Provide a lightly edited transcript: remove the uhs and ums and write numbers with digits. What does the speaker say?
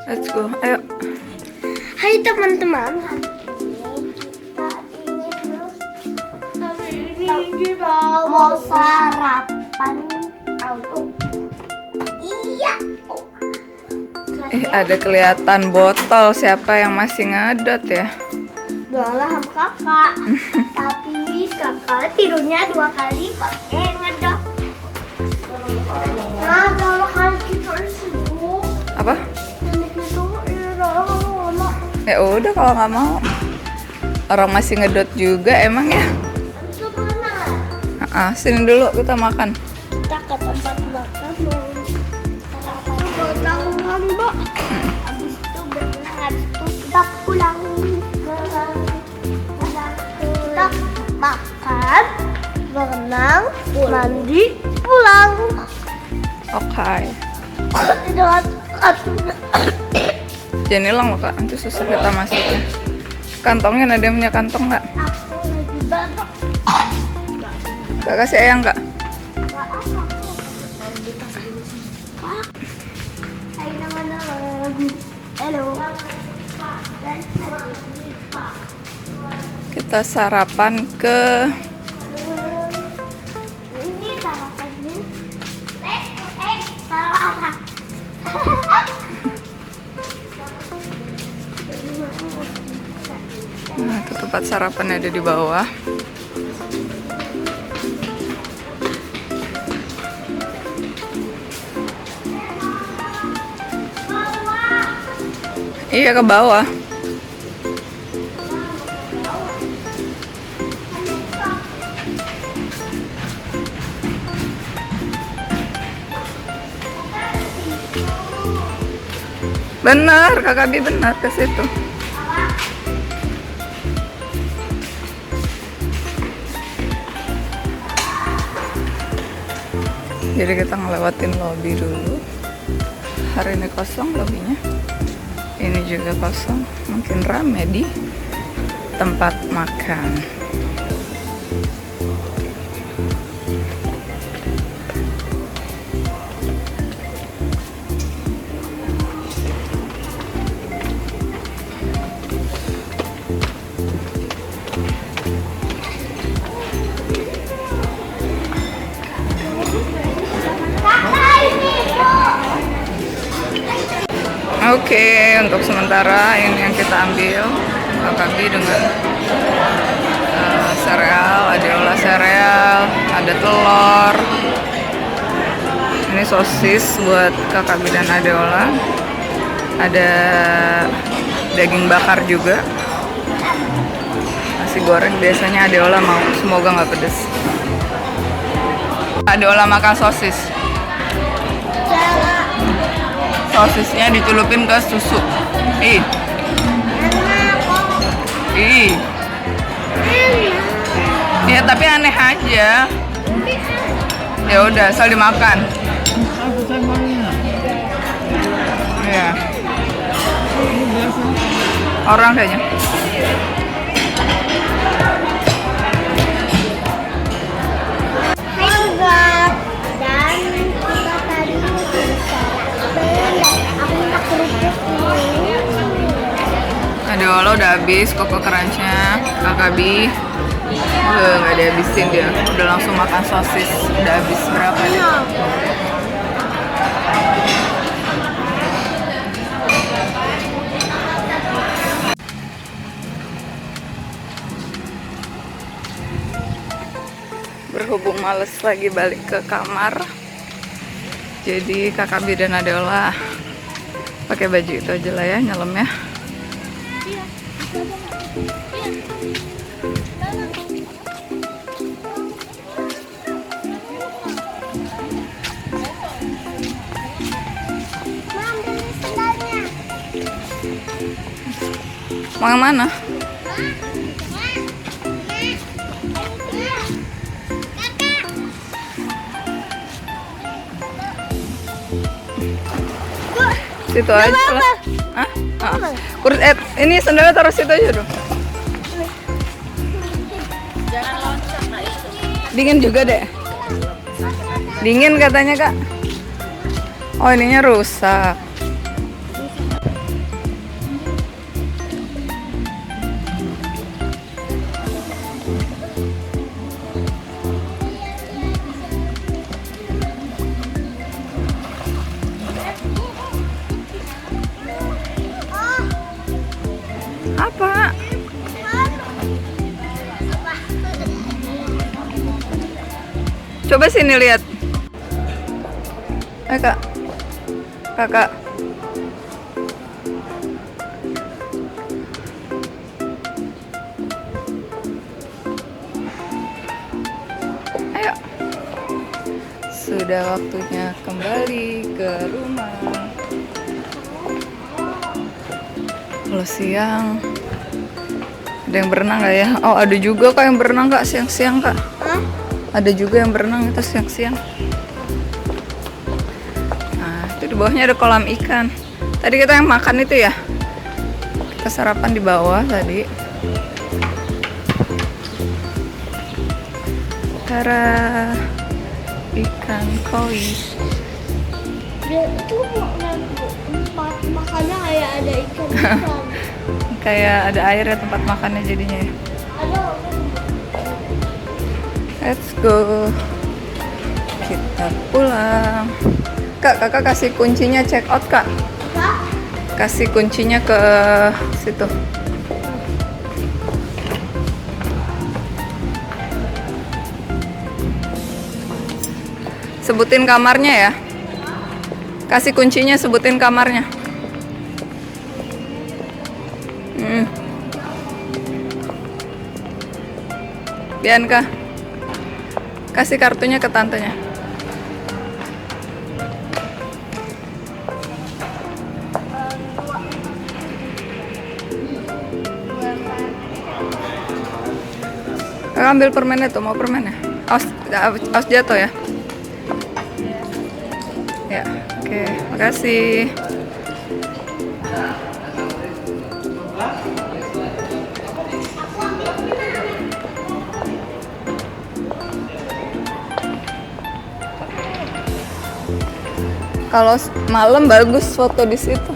Let's go. Ayo. Hai teman-teman. Kita mau sarapan. Iya. Ada kelihatan botol. Siapa yang masih ngedot ya? Doalah sama kakak. Tapi kakak tidurnya 2 kali pakai ngedot. Nah, kalau kali kita sibuk. Apa? Nanti itu mama. Ya udah kalau nggak mau. Orang masih ngedot juga emang ya. Itu mana? Sini dulu kita makan. Kita ke tempat makan mau sarapan, Mbak. Habis itu berenang, habis itu kita pulang. Kita makan, berenang, mandi, pulang. Oke. Jangan Jangan hilang loh kak, nanti susah kita masuknya. Kantongnya ada yang punya kantong nggak? aku lagi batuk. Kak kasih ayang kak? Halo. Kita sarapan ke Ini sarapannya. Sarapan. nah, ke tempat sarapan ada di bawah. Iya ke bawah. Benar, Kakak Bi benar ke situ. Jadi kita ngelewatin lobby dulu. Hari ini kosong lobbynya. Ini juga kosong, mungkin rame di tempat makan. Oke, untuk sementara ini yang kita ambil Kakak dengan sereal, adeola sereal, ada telur. Ini sosis buat Kakak dan adeola. Ada daging bakar juga. Nasi goreng biasanya adeola mau, semoga nggak pedes. Adeola makan sosis. Sosisnya dicelupin ke susu. Ih. Ya tapi aneh aja. Ya udah, asal dimakan. Iya. Orang kayaknya. Hai juga. Dan kita tadi aku minta kerupuk ini. Adeola udah habis koko crunch-nya. Kakak Bi nggak dihabisin dia. Udah langsung makan sosis. Udah habis berapa deh? Berhubung males lagi balik ke kamar, jadi Kakak Bi dan Adeola pakai baju itu aja lah ya, nyelam ya. Mau yang mana? Situ aja lah. Hah? Kurus, ini sandalnya taruh situ aja dong. Jangan loncat, nah itu. Dingin juga deh. Dingin katanya kak. Oh ininya rusak. Coba sini lihat. Kak. Kakak. Ayo. Sudah waktunya kembali ke rumah. Kalau siang ada yang berenang nggak ya? Oh, ada juga kak yang berenang kak siang-siang kak. Hah? Ada juga yang berenang itu siang-siang. Nah, itu di bawahnya ada kolam ikan. Tadi kita yang makan itu ya. Kita sarapan di bawah tadi. Tara, ikan koi. Dia itu tempat makannya kayak ada ikan. Kayak ada air ya tempat makannya jadinya ya. Ada. Let's go. Kita pulang. Kak, kakak kasih kuncinya check out kak. Kak? Kasih kuncinya ke situ. Sebutin kamarnya ya. Kasih kuncinya, sebutin kamarnya. Bianca, kasih kartunya ke tantenya. Kakak ambil permennya tuh, mau permennya? Awas jatuh ya. Ya, oke, makasih. Kalau malam bagus foto di situ.